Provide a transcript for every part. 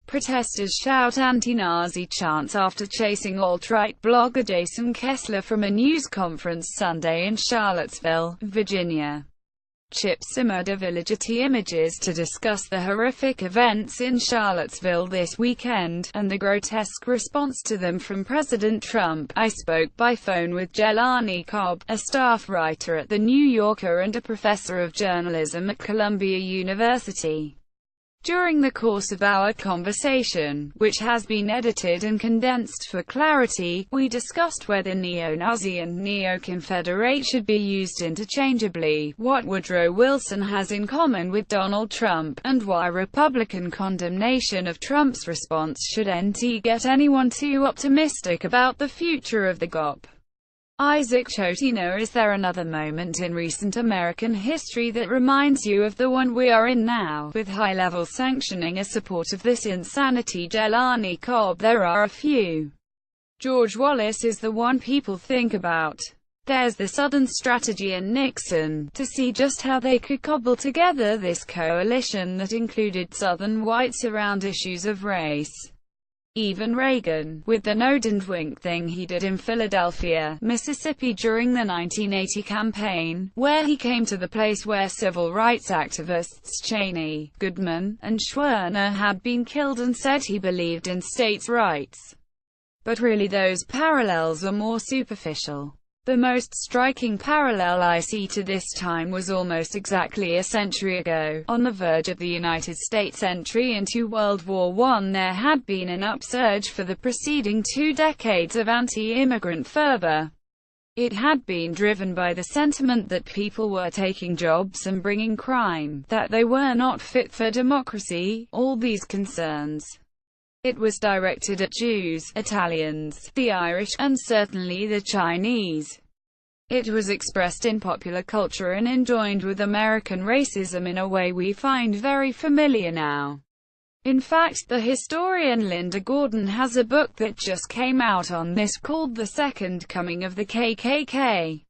Protesters shout anti-Nazi chants after chasing alt-right blogger Jason Kessler from a news conference Sunday in Charlottesville, Virginia. Chip somodevilla getty images to discuss the horrific events in Charlottesville this weekend, and the grotesque response to them from President Trump. I spoke by phone with Jelani Cobb, a staff writer at The New Yorker and a professor of journalism at Columbia University. During the course of our conversation, which has been edited and condensed for clarity, we discussed whether neo-Nazi and neo-Confederate should be used interchangeably, what Woodrow Wilson has in common with Donald Trump, and why Republican condemnation of Trump's response should get anyone too optimistic about the future of the GOP. Isaac Chotino: is there another moment in recent American history that reminds you of the one we are in now, with high-level sanctioning a support of this insanity? Jelani Cobb: there are a few. George Wallace is the one people think about. There's the Southern strategy and Nixon, to see just how they could cobble together this coalition that included Southern whites around issues of race. Even Reagan, with the nod and wink thing he did in Philadelphia, Mississippi during the 1980 campaign, where he came to the place where civil rights activists Cheney, Goodman, and Schwerner had been killed and said he believed in states' rights. But really those parallels are more superficial. The most striking parallel I see to this time was almost exactly a century ago. On the verge of the United States' entry into World War I, there had been an upsurge for the preceding 2 decades of anti-immigrant fervor. It had been driven by the sentiment that people were taking jobs and bringing crime, that they were not fit for democracy, all these concerns. It was directed at Jews, Italians, the Irish, and certainly the Chinese. It was expressed in popular culture and enjoined with American racism in a way we find very familiar now. In fact, the historian Linda Gordon has a book that just came out on this called The Second Coming of the KKK.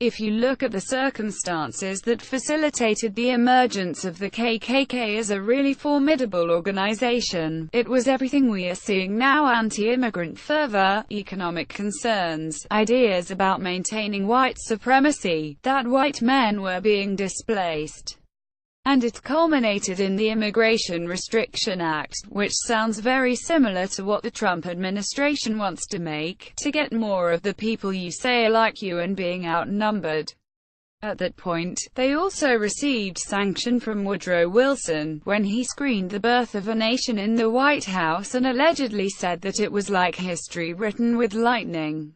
If you look at the circumstances that facilitated the emergence of the KKK as a really formidable organization, it was everything we are seeing now: anti-immigrant fervor, economic concerns, ideas about maintaining white supremacy, that white men were being displaced. And it culminated in the Immigration Restriction Act, which sounds very similar to what the Trump administration wants to make, to get more of the people you say are like you and being outnumbered. At that point, they also received sanction from Woodrow Wilson, when he screened the birth of a nation in the White House and allegedly said that it was like history written with lightning.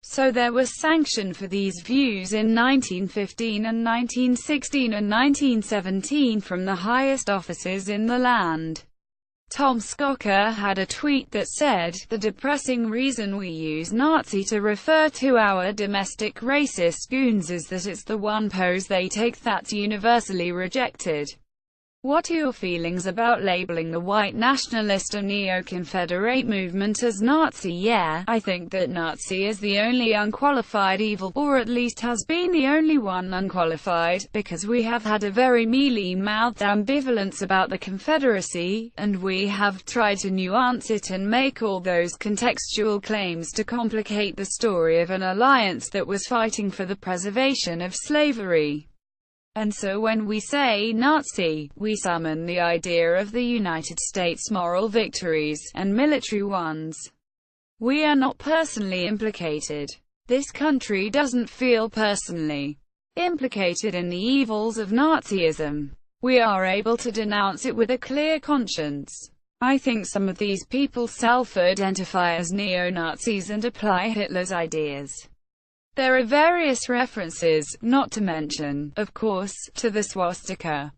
So there was sanction for these views in 1915 and 1916 and 1917 from the highest offices in the land. Tom Skoker had a tweet that said, "The depressing reason we use Nazi to refer to our domestic racist goons is that it's the one pose they take that's universally rejected." What are your feelings about labeling the white nationalist and neo-Confederate movement as Nazi? Yeah, I think that Nazi is the only unqualified evil, or at least has been the only one unqualified, because we have had a very mealy-mouthed ambivalence about the Confederacy, and we have tried to nuance it and make all those contextual claims to complicate the story of an alliance that was fighting for the preservation of slavery. And so when we say Nazi, we summon the idea of the United States' moral victories, and military ones. We are not personally implicated. This country doesn't feel personally implicated in the evils of Nazism. We are able to denounce it with a clear conscience. I think some of these people self-identify as neo-Nazis and apply Hitler's ideas. There are various references, not to mention, of course, to the swastika.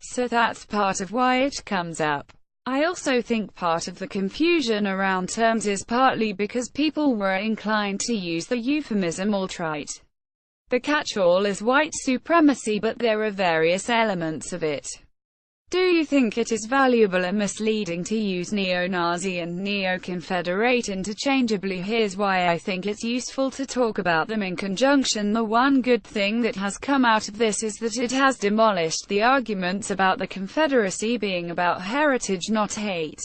So that's part of why it comes up. I also think part of the confusion around terms is partly because people were inclined to use the euphemism alt-right. The catch-all is white supremacy, but there are various elements of it. Do you think it is valuable and misleading to use neo-Nazi and neo-Confederate interchangeably? Here's why I think it's useful to talk about them in conjunction. The one good thing that has come out of this is that it has demolished the arguments about the Confederacy being about heritage, not hate.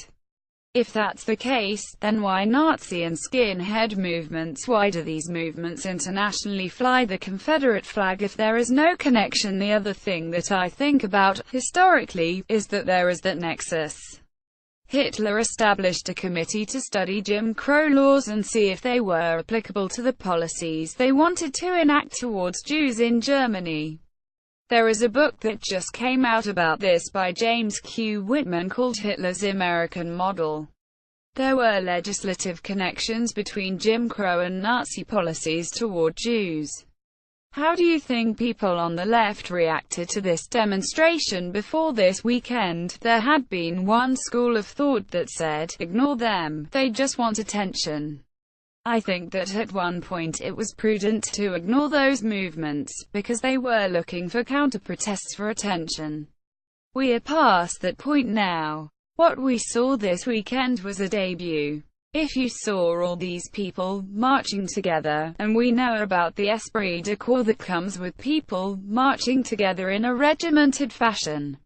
If that's the case, then why Nazi and skinhead movements? Why do these movements internationally fly the Confederate flag if there is no connection? The other thing that I think about, historically, is that there is that nexus. Hitler established a committee to study Jim Crow laws and see if they were applicable to the policies they wanted to enact towards Jews in Germany. There is a book that just came out about this by James Q. Whitman called Hitler's American Model. There were legislative connections between Jim Crow and Nazi policies toward Jews. How do you think people on the left reacted to this demonstration? Before this weekend, there had been one school of thought that said, ignore them, they just want attention. I think that at one point it was prudent to ignore those movements, because they were looking for counter-protests for attention. We are past that point now. What we saw this weekend was a debut. If you saw all these people marching together, and we know about the esprit de corps that comes with people marching together in a regimented fashion,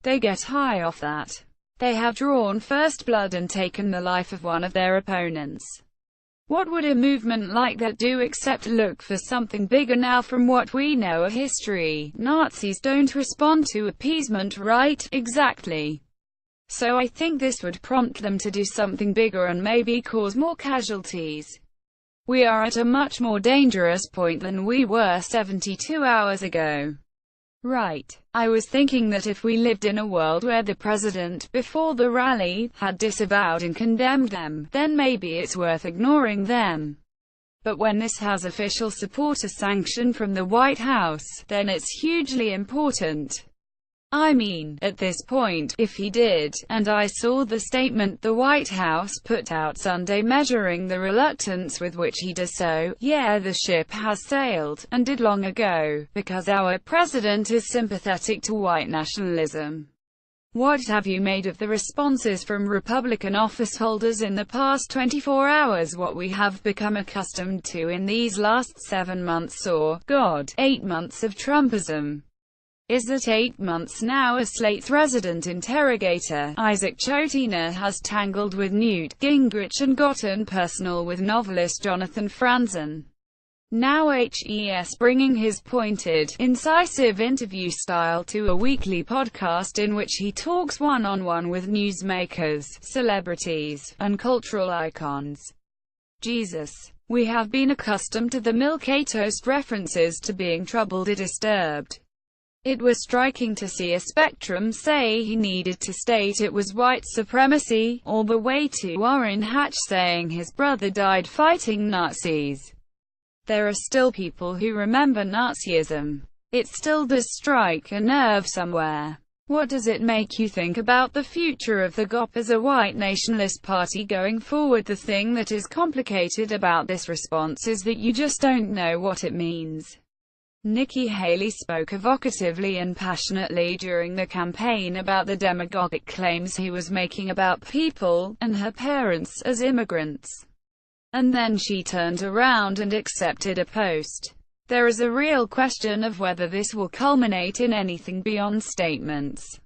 they get high off that. They have drawn first blood and taken the life of one of their opponents. What would a movement like that do except look for something bigger? Now, from what we know of history, Nazis don't respond to appeasement, right? Exactly. So I think this would prompt them to do something bigger and maybe cause more casualties. We are at a much more dangerous point than we were 72 hours ago. Right. I was thinking that if we lived in a world where the president, before the rally, had disavowed and condemned them, then maybe it's worth ignoring them. But when this has official support or sanction from the White House, then it's hugely important. I mean, at this point, if he did, and I saw the statement the White House put out Sunday measuring the reluctance with which he does so, yeah, the ship has sailed, and did long ago, because our president is sympathetic to white nationalism. What have you made of the responses from Republican officeholders in the past 24 hours? What we have become accustomed to in these last 7 months or, God, 8 months of Trumpism. Is that 8 months now? A Slate's resident interrogator, Isaac Chotina, has tangled with Newt Gingrich and gotten personal with novelist Jonathan Franzen. Now HES bringing his pointed, incisive interview style to a weekly podcast in which he talks one-on-one with newsmakers, celebrities, and cultural icons. Jesus. We have been accustomed to the milquetoast references to being troubled or disturbed. It was striking to see a Spectrum say he needed to state it was white supremacy, all the way to Orrin Hatch saying his brother died fighting Nazis. There are still people who remember Nazism. It still does strike a nerve somewhere. What does it make you think about the future of the GOP as a white nationalist party going forward? The thing that is complicated about this response is that you just don't know what it means. Nikki Haley spoke evocatively and passionately during the campaign about the demagogic claims he was making about people, and her parents, as immigrants. And then she turned around and accepted a post. There is a real question of whether this will culminate in anything beyond statements.